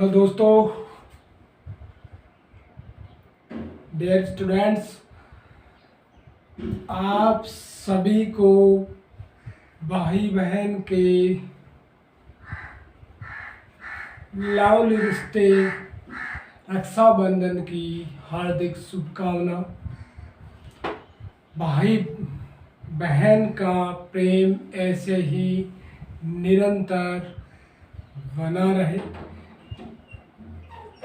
Hello दोस्तों, dear students, आप सभी को भाई बहन के लाडले रिश्ते रक्षाबंधन की हार्दिक शुभकामना। भाई बहन का प्रेम ऐसे ही निरंतर बना रहे,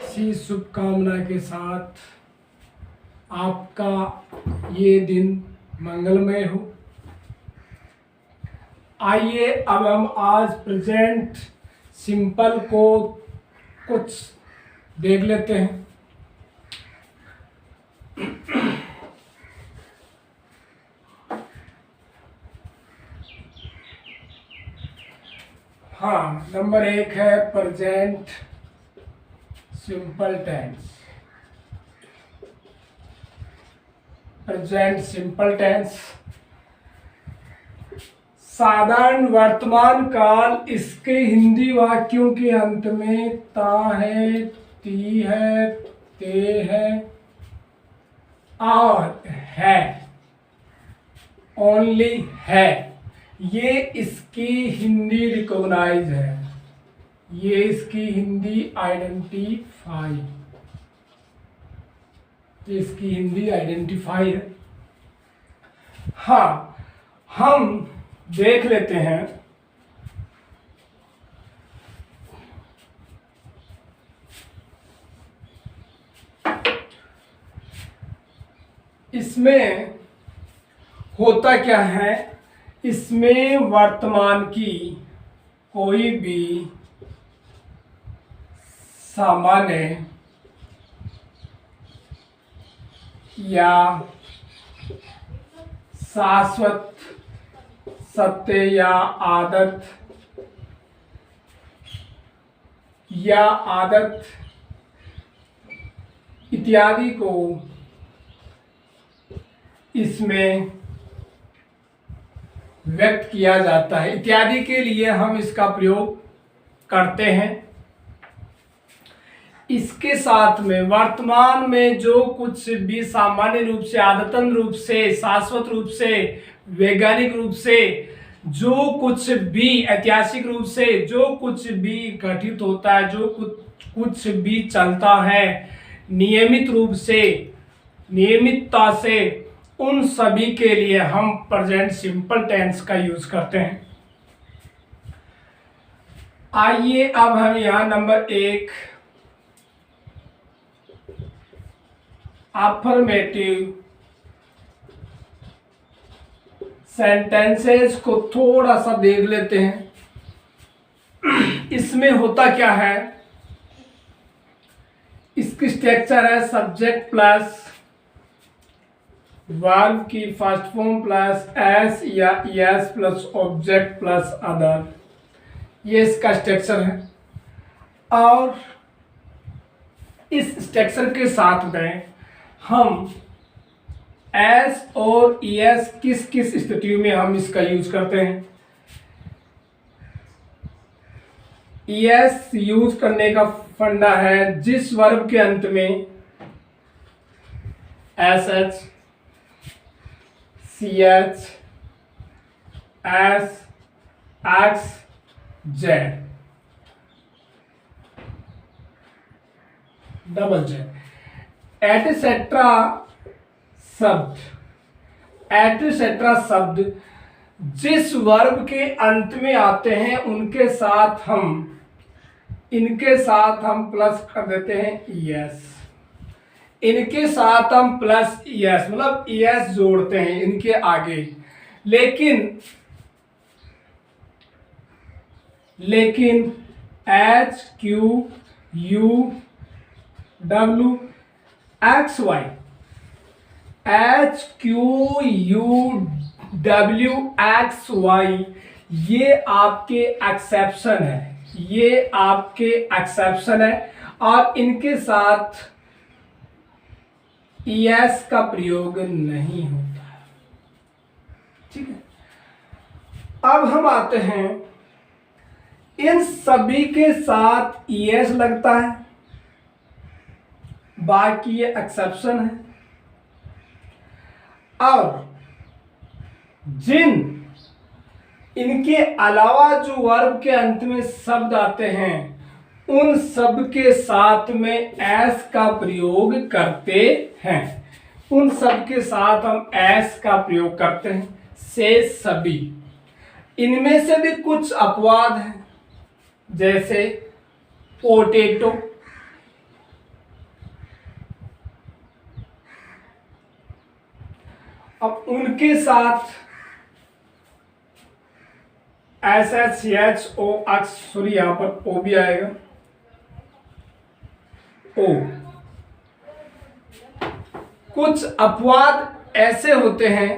इसी शुभकामना के साथ आपका ये दिन मंगलमय हो। आइए अब हम आज प्रेजेंट सिंपल को कुछ देख लेते हैं। हाँ, नंबर 1 है present simple tense. Present simple tense साधारण वर्तमान काल। इसके हिंदी वाक्यों के अंत में ता है, ती है, ते है और है, ओनली है, ये इसकी हिंदी रिकॉग्नाइज है, ये इसकी हिंदी आइडेंटिफाई, इसकी हिंदी आइडेंटिफाई है। हाँ, हम देख लेते हैं इसमें होता क्या है। इसमें वर्तमान की कोई भी सामान्य या शाश्वत सत्य या आदत इत्यादि को इसमें व्यक्त किया जाता है। इत्यादि के लिए हम इसका प्रयोग करते हैं। इसके साथ में वर्तमान में जो कुछ भी सामान्य रूप से, आदतन रूप से, शाश्वत रूप से, वैज्ञानिक रूप से जो कुछ भी, ऐतिहासिक रूप से जो कुछ भी घटित होता है, जो कुछ भी चलता है नियमित रूप से, नियमितता से, उन सभी के लिए हम प्रेजेंट सिंपल टेंस का यूज करते हैं। आइए अब हम यहां नंबर 1 अफर्मेटिव सेंटेंसेस को थोड़ा सा देख लेते हैं। इसमें होता क्या है, इसकी स्ट्रक्चर है सब्जेक्ट प्लस वर्ब की फर्स्ट फॉर्म प्लस एस या es plus object plus other, ये इसका स्ट्रक्चर है। और इस स्ट्रक्चर के साथ में हम एस और एस किस किस स्थितियों में हम इसका यूज करते हैं। एस यूज करने का फंडा है जिस वर्ब के अंत में S H, C H, S, X, Z, double Z, etcetera शब्द, एटसेट्रा शब्द जिस वर्ब के अंत में आते हैं उनके साथ हम, इनके साथ हम प्लस कर देते हैं यस, इनके साथ हम प्लस यस मतलब यस जोड़ते हैं इनके आगे। लेकिन H Q U W X Y, H Q U W X Y ये आपके एक्सेप्शन है, ये आपके एक्सेप्शन है और इनके साथ एस का प्रयोग नहीं होता है। ठीक है, अब हम आते हैं इन सभी के साथ ईएस लगता है, बाकी ये एक्सेप्शन है। और जिन इनके अलावा जो वर्ब के अंत में शब्द आते हैं उन सब के साथ में एस का प्रयोग करते हैं। उन सब के साथ हम एस का प्रयोग करते हैं, से सभी। इनमें से भी कुछ अपवाद हैं, जैसे पोटैटो, अब उनके साथ SHO सॉरी यहां पर ओ भी आएगा, ओ। कुछ अपवाद ऐसे होते हैं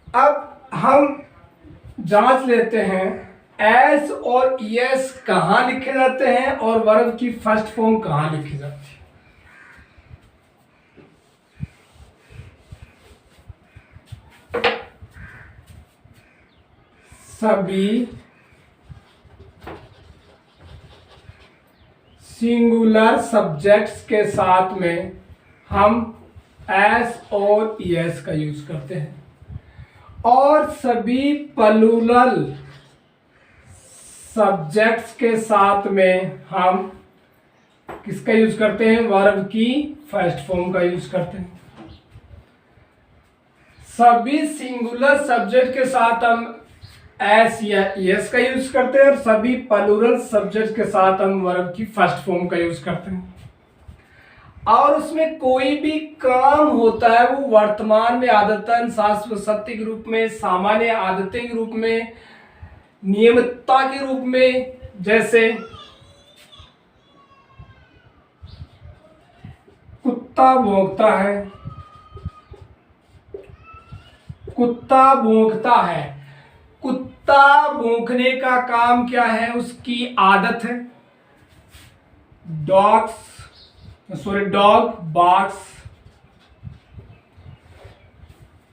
अब हम जांच लेते हैं एस और ईएस कहां लिखे जाते हैं और वर्ब की फर्स्ट फॉर्म कहां लिखी जाती है। सभी सिंगुलर सब्जेक्ट्स के साथ में हम एस और ईएस का यूज करते हैं, और सभी प्लूरल सब्जेक्ट्स के साथ में हम किसका यूज करते हैं, वर्ब की फर्स्ट फॉर्म का यूज करते हैं। सभी सिंगुलर सब्जेक्ट के साथ हम एस या एस का यूज करते हैं, और सभी प्लूरल सब्जेक्ट के साथ हम वर्ब की फर्स्ट फॉर्म का यूज करते हैं। और उसमें कोई भी काम होता है वो वर्तमान में आदतन, शाश्वत सत्य के रूप में, सामान्य आदतें के रूप में, नियमितता के रूप में, जैसे कुत्ता भौंकता है, कुत्ता भौंकता है। कुत्ता भौंकने का काम क्या है, उसकी आदत है। Dog barks.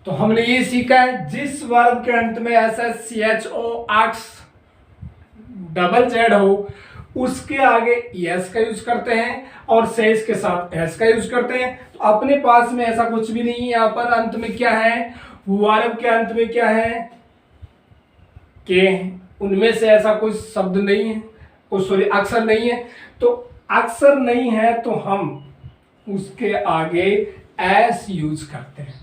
तो हमने ये सीखा है जिस वर्ब के अंत में SHO डबल जेड हो उसके आगे एस का यूज करते हैं और सेस के साथ एस का यूज करते हैं। तो अपने पास में ऐसा कुछ भी नहीं है। यहाँ पर अंत में क्या है, वर्ब के अंत में क्या है, के। उनमें से ऐसा कोई शब्द नहीं है, सॉरी अक्षर नहीं है। तो अक्षर नहीं है तो हम उसके आगे एस यूज करते हैं।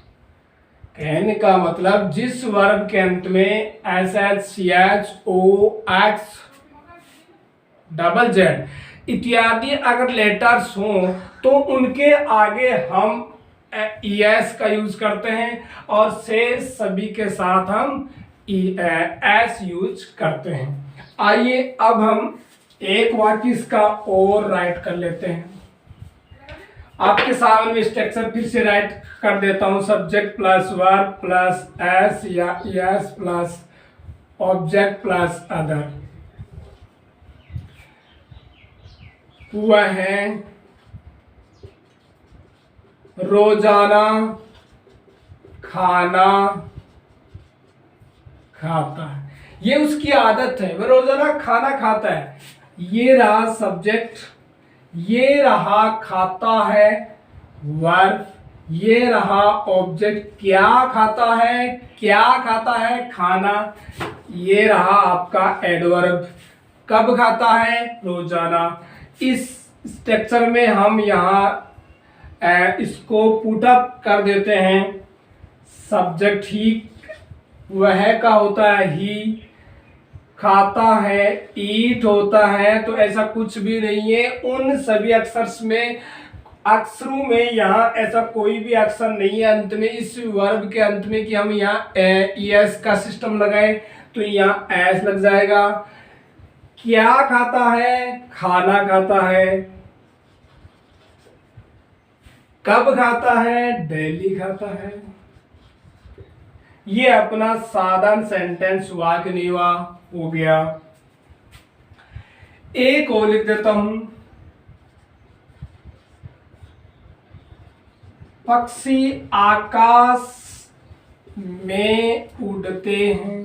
कहने का मतलब जिस वर्ब के अंत में SHO डबल जेड इत्यादि अगर लेटर्स हों तो उनके आगे हम एस का यूज करते हैं, और से सभी के साथ हम एस यूज करते हैं। आइए अब हम एक वाक्य इसका और राइट कर लेते हैं। आपके सामने स्ट्रक्चर फिर से राइट कर देता हूं। Subject plus verb plus s या es plus object plus other. वह है रोजाना खाना खाता है, ये उसकी आदत है, वह रोजाना खाना खाता है। ये रहा सब्जेक्ट, ये रहा खाता है वर्ब, ये रहा ऑब्जेक्ट क्या खाता है, क्या खाता है खाना, ये रहा आपका एडवर्ब कब खाता है, रोजाना। इस स्ट्रक्चर में हम यहाँ इसको पुट अप कर देते हैं। सब्जेक्ट ही वह का होता है, ही खाता है, ईट होता है, तो ऐसा कुछ भी नहीं है। उन सभी अक्षर्स में, अक्षरों में यहाँ ऐसा कोई भी अक्षर नहीं है अंत में, इस वर्ब के अंत में कि हम यहाँ एस का सिस्टम लगाए तो यहाँ एस लग जाएगा। क्या खाता है, खाना खाता है। कब खाता है, डेली खाता है। ये अपना साधारण सेंटेंस वाक्य निर्वाह हो गया। एक और लिख देता हूं, पक्षी आकाश में उड़ते हैं।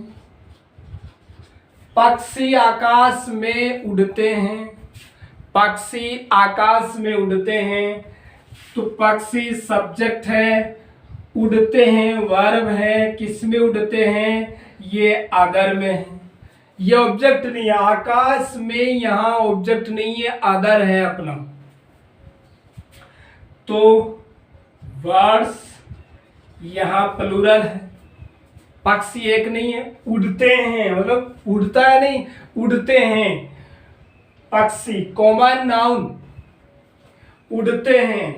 पक्षी आकाश में उड़ते हैं। पक्षी आकाश में उड़ते हैं। तो पक्षी सब्जेक्ट है, उड़ते हैं वर्ब है। किस में उड़ते हैं? ये अदर में है। ये ऑब्जेक्ट नहीं है, आकाश में यहां ऑब्जेक्ट नहीं है, अदर है अपना। तो वर्ड्स यहां प्लूरल है, पक्षी एक नहीं है। उड़ते हैं मतलब उड़ता है नहीं, उड़ते हैं। पक्षी कॉमन नाउन, उड़ते हैं।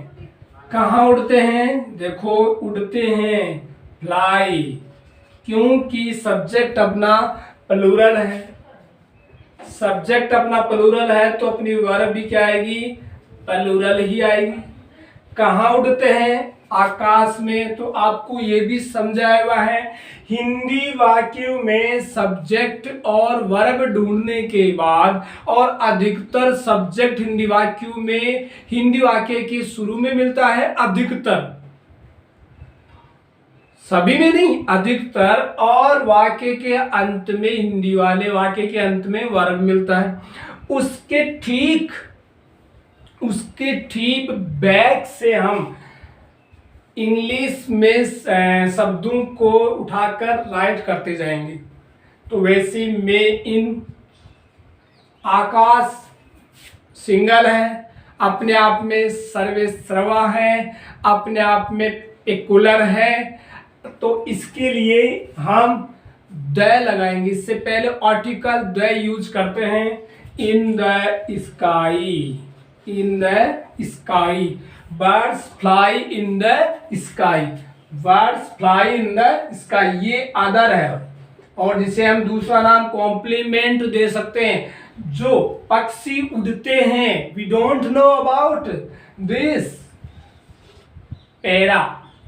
कहाँ उड़ते हैं? देखो उड़ते हैं, फ्लाई, क्योंकि सब्जेक्ट अपना प्लूरल है। सब्जेक्ट अपना प्लूरल है तो अपनी वर्ब भी क्या आएगी? प्लूरल ही आएगी। कहाँ उड़ते हैं? आकाश में। तो आपको ये भी समझाया हुआ है, हिंदी वाक्यों में सब्जेक्ट और वर्ब ढूंढने के बाद, और अधिकतर सब्जेक्ट हिंदी वाक्यों में हिंदी वाक्य के शुरू में मिलता है, अधिकतर, सभी में नहीं, अधिकतर, और वाक्य के अंत में, हिंदी वाले वाक्य के अंत में वर्ब मिलता है। उसके ठीक बैक से हम इंग्लिश में शब्दों को उठाकर राइट करते जाएंगे। तो वैसे में, इन, आकाश सिंगल है, अपने आप में सर्वेसर्वा है, अपने आप में एकुलर है। तो इसके लिए हम द लगाएंगे। इससे पहले आर्टिकल द यूज करते हैं। In the sky, in the sky, birds fly in the sky, birds fly in the sky, ये अदर है। और जिसे हम दूसरा नाम कॉम्प्लीमेंट दे सकते हैं, जो पक्षी उड़ते हैं। We don't know about this para,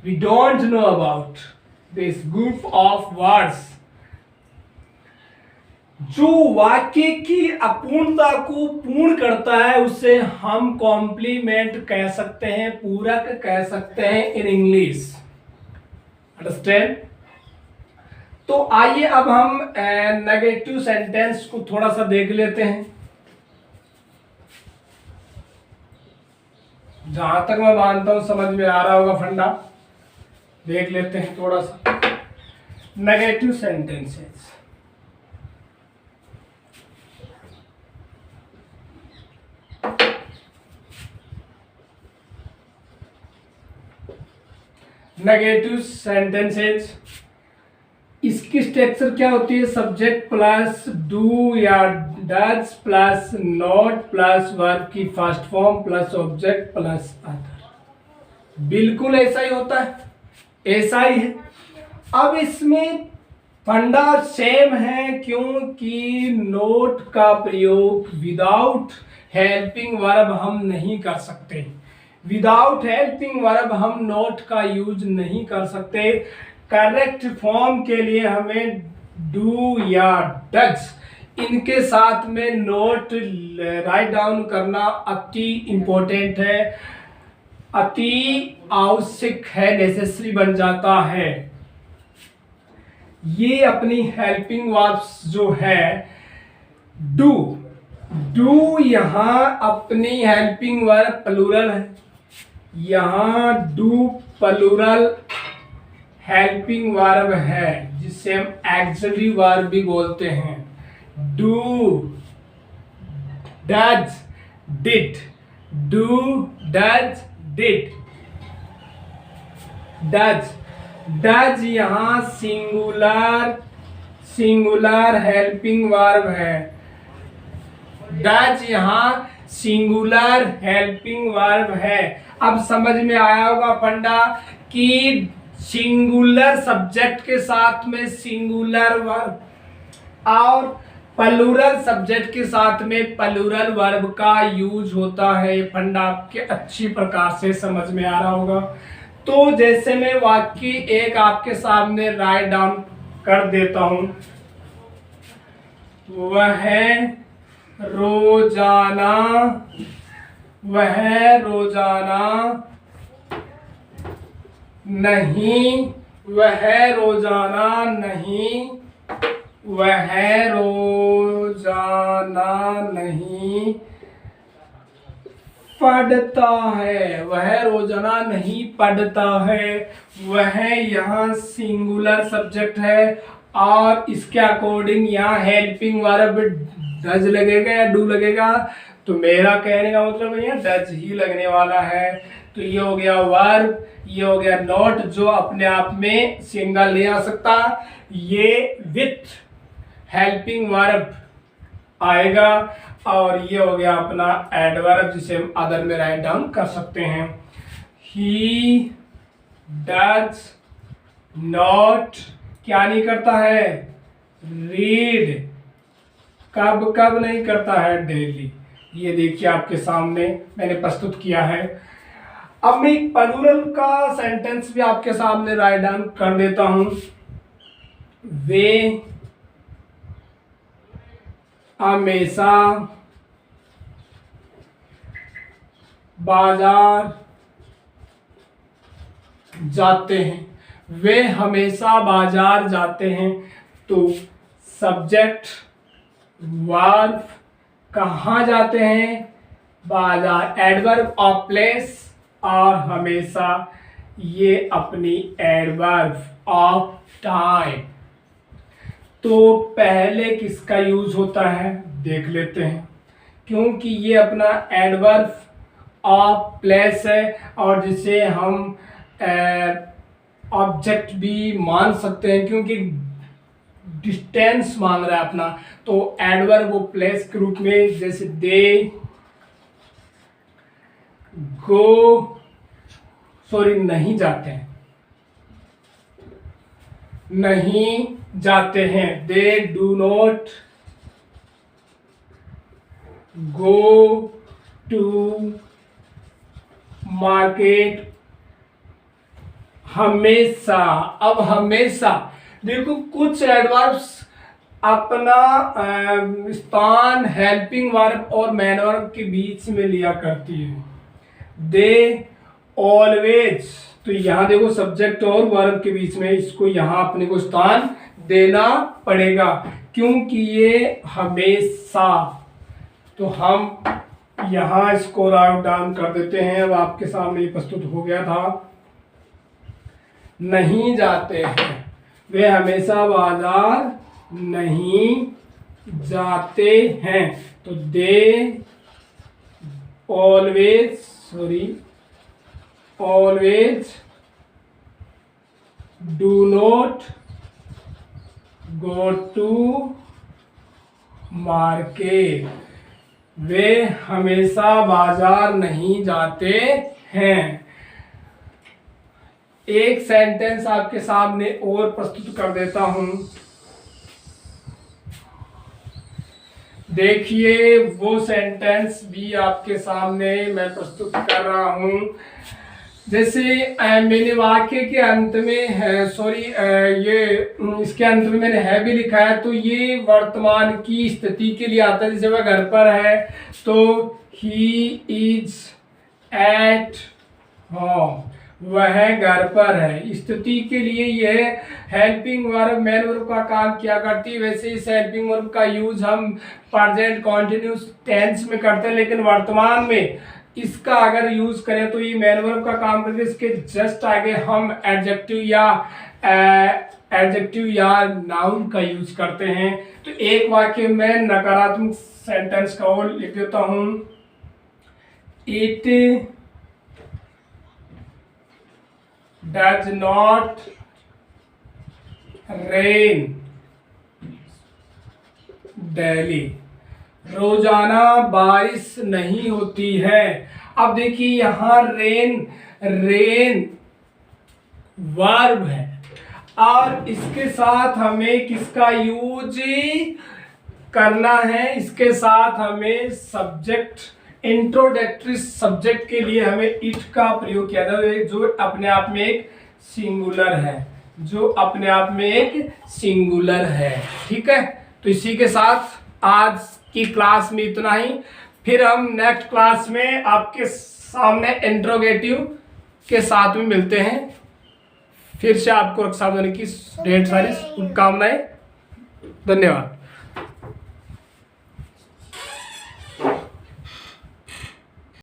we don't know about this group of words. जो वाक्य की अपूर्णता को पूर्ण करता है उसे हम कॉम्प्लीमेंट कह सकते हैं, पूरक कह सकते हैं इन इंग्लिश। अंडरस्टैंड? तो आइए अब हम नेगेटिव सेंटेंस को थोड़ा सा देख लेते हैं। जहां तक मैं मानता हूं समझ में आ रहा होगा फंडा, देख लेते हैं थोड़ा सा नेगेटिव सेंटेंसेस। नेगेटिव सेंटेंसेस, इसकी स्ट्रक्चर क्या होती है? सब्जेक्ट प्लस डू या does plus not plus verb की first form plus object plus other. बिल्कुल ऐसा ही होता है, ऐसा ही है। अब इसमें फंडा सेम है, क्योंकि नोट का प्रयोग विदाउट हेल्पिंग वर्ब हम नहीं कर सकते। विदाउट हेल्पिंग वर्ब हम नोट का यूज नहीं कर सकते। करेक्ट फॉर्म के लिए हमें डू या डज इनके साथ में नोट राइट डाउन करना अति इंपॉर्टेंट है, अति आवश्यक है, नेसेसरी बन जाता है। ये अपनी हेल्पिंग वर्ब्स जो है, डू, डू यहां अपनी हेल्पिंग वर्ब प्लूरल है, यहां डू प्लूरल हेल्पिंग वर्ब है, जिसे हम एक्सिलरी वर्ब भी बोलते हैं। Do, does, did, do, does, did, does, does यहां सिंगुलर हेल्पिंग वर्ब है। डज यहां सिंगुलर हेल्पिंग वर्ब है। अब समझ में आया होगा फंडा कि सिंगुलर सब्जेक्ट के साथ में सिंगुलर वर्ब और प्लूरल सब्जेक्ट के साथ में प्लूरल वर्ब का यूज होता है। फंडा आपके अच्छी प्रकार से समझ में आ रहा होगा। तो जैसे मैं वाक्य एक आपके सामने राइट डाउन कर देता हूं, वह रोजाना नहीं, वह रोजाना नहीं पढ़ता है, वह रोजाना नहीं पढ़ता है। वह यहाँ सिंगुलर सब्जेक्ट है और इसके अकॉर्डिंग यहाँ हेल्पिंग वर्ब डज लगेगा या डू लगेगा। तो मेरा कहने का मतलब है यहाँ डज ही लगने वाला है। तो ये हो गया वर्ब, ये हो गया नॉट जो अपने आप में सिंगल नहीं आ सकता, ये विथ हेल्पिंग वर्ब आएगा। और ये हो गया अपना एडवर्ब जिसे हम अदर में राइट डाउन कर सकते हैं। ही डज नॉट क्या नहीं करता है, रीड। कब कब नहीं करता है, डेली। ये देखिए आपके सामने मैंने प्रस्तुत किया है। अब मैं एक प्लूरल का सेंटेंस भी आपके सामने राइट डाउन कर देता हूं। वे हमेशा बाजार जाते हैं, वे हमेशा बाजार जाते हैं। तो सब्जेक्ट वर्ब कहाँ जाते हैं, बाजार। एडवर्ब ऑफ प्लेस और हमेशा ये अपनी एडवर्ब ऑफ टाइम। तो पहले किसका यूज होता है देख लेते हैं, क्योंकि ये अपना एडवर्ब ऑफ प्लेस है और जिसे हम ऑब्जेक्ट भी मान सकते हैं क्योंकि डिस्टेंस मांग रहा है अपना। तो एडवर्ब ऑफ प्लेस के रूप में जैसे दे गो, नहीं जाते हैं, नहीं जाते हैं। They do not go to market. हमेशा, अब हमेशा देखो कुछ एडवर्ब्स अपना स्थान हेल्पिंग वर्ब और मैन वर्ब के बीच में लिया करती है। दे ऑलवेज, तो यहाँ देखो सब्जेक्ट और वर्ब के बीच में इसको यहाँ अपने को स्थान देना पड़ेगा क्योंकि ये हमेशा। तो हम यहाँ इसको राइट डाउन कर देते हैं। अब आपके सामने प्रस्तुत हो गया था। नहीं जाते हैं, वे हमेशा बाजार नहीं जाते हैं। तो they always do not go to market. वे हमेशा बाजार नहीं जाते हैं। एक सेंटेंस आपके सामने और प्रस्तुत कर देता हूं। देखिए वो सेंटेंस भी आपके सामने मैं प्रस्तुत कर रहा हूं। जैसे मैंने वाक्य के अंत में है, ये इसके अंत में मैंने है भी लिखा है, तो ये वर्तमान की स्थिति के लिए आता है। जैसे वह घर पर है तो ही इज एट होम, वह घर पर है। स्थिति के लिए यह हेल्पिंग वर्ब मैन वर्ब का काम किया करती है। वैसे इस हेल्पिंग वर्ब का यूज हम प्रेजेंट कॉन्टिन्यूस टेंस में करते हैं, लेकिन वर्तमान में इसका अगर यूज करें तो ये मैन वर्ब का काम करके इसके जस्ट आगे हम एडजेक्टिव या नाउन का यूज करते हैं। तो एक वाक्य में नकारात्मक सेंटेंस का और लिख देता हूं। It does not rain daily, रोजाना बारिश नहीं होती है। अब देखिए यहाँ रेन वर्ब है और इसके साथ हमें किसका यूज करना है, इसके साथ हमें सब्जेक्ट इंट्रोडक्टरी सब्जेक्ट के लिए हमें इट का प्रयोग किया जाता है, जो अपने आप में एक सिंगुलर है, जो अपने आप में एक सिंगुलर है। ठीक है, तो इसी के साथ आज की क्लास में इतना ही। फिर हम नेक्स्ट क्लास में आपके सामने इंट्रोगेटिव के साथ में मिलते हैं। फिर से आपको रक्षाबंधन की ढेर सारी शुभकामनाएं। धन्यवाद।